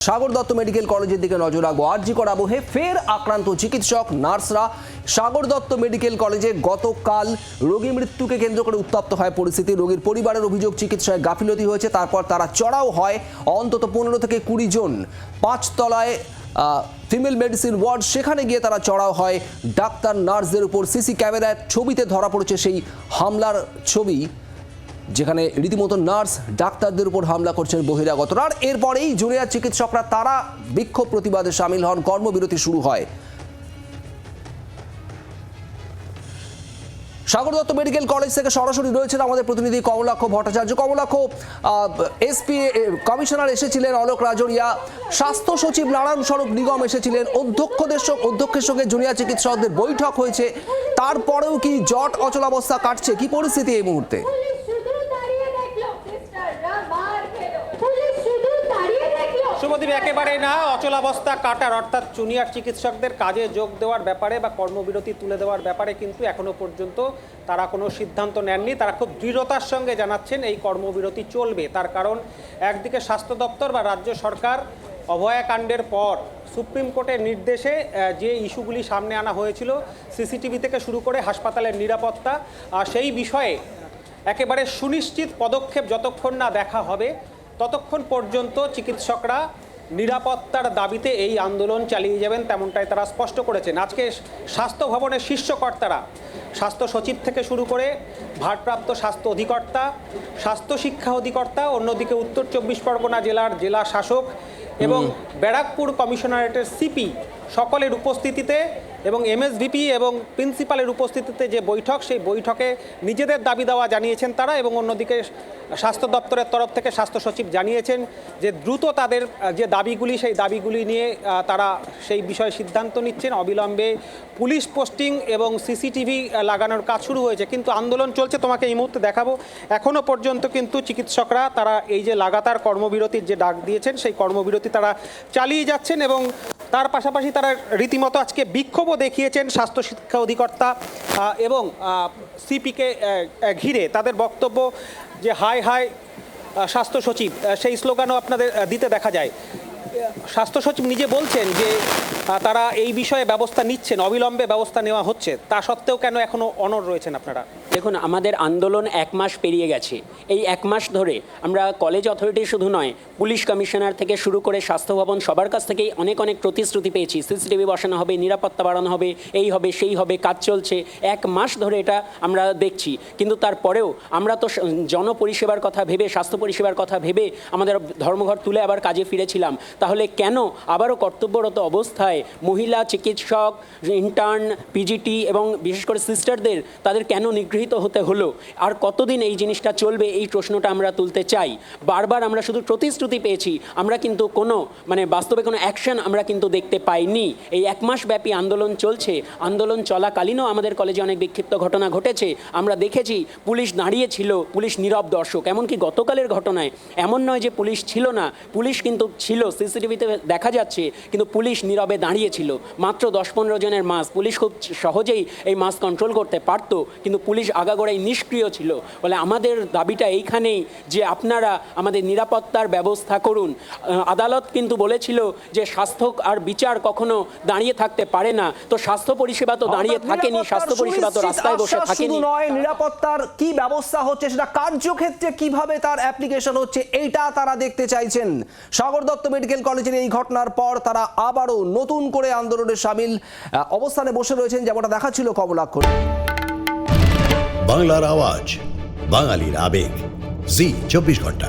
Sagar Dutta medical কলেজের দিকে নজর রাখবো। আরজি কর আবহে ফের আক্রান্ত চিকিৎসক নার্সরা। সাগর দত্ত মেডিকেল কলেজে গতকাল রোগী মৃত্যুকে কেন্দ্র করে উত্তপ্ত হয় পরিস্থিতি। রোগীর পরিবারের অভিযোগ চিকিৎসায় গাফিলতি হয়েছে, তারপর তারা চড়াও হয় অন্তত 15 থেকে 20 জন। 5 তলায় ফিমেল মেডিসিন ওয়ার্ড, সেখানে গিয়ে তারা চড়াও হয় ডাক্তার নার্সদের উপর। সিসি ক্যামেরার ছবিতে ধরা পড়েছে সেই হামলার ছবি, যেখানে রীতিমতো নার্স ডাক্তারদের উপর হামলা করছেন বহিরাগতরা। আর এরপরেই জুনিয়র চিকিৎসকরা তারা বিক্ষোভ প্রতিবাদে সামিল হন, কর্মবিরতি শুরু হয়। সাগর দত্ত মেডিকেল কলেজ থেকে সরাসরি রয়েছেন আমাদের প্রতিনিধি কমলাক্ষ ভট্টাচার্য। কমলাক্ষ, এসপি কমিশনার এসেছিলেন অলোক রাজরিয়া, স্বাস্থ্য সচিব নারায়ণ স্বরূপ নিগম এসেছিলেন, অধ্যক্ষের সঙ্গে জুনিয়র চিকিৎসকদের বৈঠক হয়েছে, তারপরেও কি জট অচলাবস্থা কাটছে? কি পরিস্থিতি এই মুহূর্তে? শুভদীপ, একেবারে না অচলাবস্থা কাটার, অর্থাৎ জুনিয়র চিকিৎসকদের কাজে যোগ দেওয়ার ব্যাপারে বা কর্মবিরতি তুলে দেওয়ার ব্যাপারে কিন্তু এখনো পর্যন্ত তারা কোনো সিদ্ধান্ত নেননি। তারা খুব দৃঢ়তার সঙ্গে জানাচ্ছেন এই কর্মবিরতি চলবে। তার কারণ একদিকে স্বাস্থ্য দপ্তর বা রাজ্য সরকার অভয়াকাণ্ডের পর সুপ্রিম কোর্টের নির্দেশে যে ইস্যুগুলি সামনে আনা হয়েছিল, সিসিটিভি থেকে শুরু করে হাসপাতালের নিরাপত্তা, সেই বিষয়ে একেবারে সুনিশ্চিত পদক্ষেপ যতক্ষণ না দেখা হবে ততক্ষণ পর্যন্ত চিকিৎসকরা নিরাপত্তার দাবিতে এই আন্দোলন চালিয়ে যাবেন, তেমনটাই তারা স্পষ্ট করেছেন। আজকে স্বাস্থ্য ভবনের শীর্ষ কর্তারা, স্বাস্থ্য সচিব থেকে শুরু করে ভারপ্রাপ্ত স্বাস্থ্য অধিকর্তা, স্বাস্থ্য শিক্ষা অধিকর্তা, অন্যদিকে উত্তর 24 পরগনা জেলার জেলা শাসক এবং ব্যারাকপুর কমিশনারেটের সিপি সকলের উপস্থিতিতে এবং এমএসভিপি এবং প্রিন্সিপালের উপস্থিতিতে যে বৈঠক, সেই বৈঠকে নিজেদের দাবি দেওয়া জানিয়েছেন তারা। এবং অন্যদিকে স্বাস্থ্য দপ্তরের তরফ থেকে স্বাস্থ্য সচিব জানিয়েছেন যে দ্রুত তাদের যে দাবিগুলি, সেই দাবিগুলি নিয়ে তারা সেই বিষয়ে সিদ্ধান্ত নিচ্ছেন। অবিলম্বে পুলিশ পোস্টিং এবং সিসিটিভি লাগানোর কাজ শুরু হয়েছে, কিন্তু আন্দোলন চলছে। তোমাকে এই মুহূর্তে দেখাবো, এখনও পর্যন্ত কিন্তু চিকিৎসকরা তারা এই যে লাগাতার কর্মবিরতির যে ডাক দিয়েছেন, সেই কর্মবিরতি তারা চালিয়ে যাচ্ছেন। এবং তার পাশাপাশি তারা রীতিমতো আজকে বিক্ষোভও দেখিয়েছেন স্বাস্থ্য শিক্ষা অধিকর্তা এবং সিপিকে ঘিরে। তাদের বক্তব্য যে হাই হাই স্বাস্থ্য সচিব, সেই স্লোগানও আপনাদের দিতে দেখা যায়। স্বাস্থ্য সচিব নিজে বলছেন যে তারা এই বিষয়ে ব্যবস্থা নিচ্ছেন, অবিলম্বে ব্যবস্থা নেওয়া হচ্ছে। তা সত্ত্বেও কেন এখনও অনড় রয়েছেন আপনারা? দেখুন, আমাদের আন্দোলন 1 মাস পেরিয়ে গেছে। এই 1 মাস ধরে আমরা কলেজ অথরিটি শুধু নয়, পুলিশ কমিশনার থেকে শুরু করে স্বাস্থ্য ভবন, সবার কাছ থেকেই অনেক প্রতিশ্রুতি পেয়েছি। সিসিটিভি বসানো হবে, নিরাপত্তা বাড়ানো হবে, এই হবে সেই হবে, কাজ চলছে। 1 মাস ধরে এটা আমরা দেখছি, কিন্তু তারপরেও আমরা তো জনপরিষেবার কথা ভেবে, স্বাস্থ্য পরিষেবার কথা ভেবে আমাদের ধর্মঘট তুলে আবার কাজে ফিরেছিলাম। তাহলে কেন আবারও কর্তব্যরত অবস্থায় মহিলা চিকিৎসক, ইন্টার্ন, পিজিটি এবং বিশেষ করে সিস্টারদের তাদের কেন নিগৃহীত হতে হলো? আর কতদিন এই জিনিসটা চলবে, এই প্রশ্নটা আমরা তুলতে চাই। বারবার আমরা শুধু প্রতিশ্রুতি পেয়েছি, আমরা কিন্তু কোনো বাস্তবে কোনো অ্যাকশন আমরা কিন্তু দেখতে পাইনি। এই 1 মাস ব্যাপী আন্দোলন চলছে। আন্দোলন চলাকালীনও আমাদের কলেজে অনেক বিক্ষিপ্ত ঘটনা ঘটেছে। আমরা দেখেছি পুলিশ দাঁড়িয়েছিল, পুলিশ নীরব দর্শক। এমনকি গতকালের ঘটনায় এমন নয় যে পুলিশ ছিল না, পুলিশ কিন্তু ছিল, সিসিটিভিতে দেখা যাচ্ছে, কিন্তু পুলিশ নীরবে দাঁড়িয়েছিল। মাত্র 10-15 জনের মাস, পুলিশ খুব সহজেই এই মাস কন্ট্রোল করতে পারতো, কিন্তু পুলিশ আগাগোড়াই নিষ্ক্রিয় ছিল। বলে আমাদের দাবিটা এইখানেই যে আপনারা আমাদের নিরাপত্তার ব্যবস্থা করুন। আদালত কিন্তু বলেছিল যে স্বাস্থ্য আর বিচার কখনো দাঁড়িয়ে থাকতে পারে না, তো স্বাস্থ্য পরিষেবা তো দাঁড়িয়ে থাকেনি, স্বাস্থ্য পরিষেবা তো রাস্তায় বসে থাকেনি। নয়, নিরাপত্তার কি ব্যবস্থা হচ্ছে সেটা কার্যক্ষেত্রে কিভাবে তার অ্যাপ্লিকেশন হচ্ছে, এইটা তারা দেখতে চাইছেন। সাগর দত্ত মেডিকেল কলেজের এই ঘটনার পর তারা আবারও নতুন করে আন্দোলনের সামিল অবস্থানে বসে রয়েছেন, যেমনটা দেখাচ্ছিল কমলাক্ষ। বাংলার আওয়াজ, বাঙালির আবেগ, জি 24 ঘন্টা।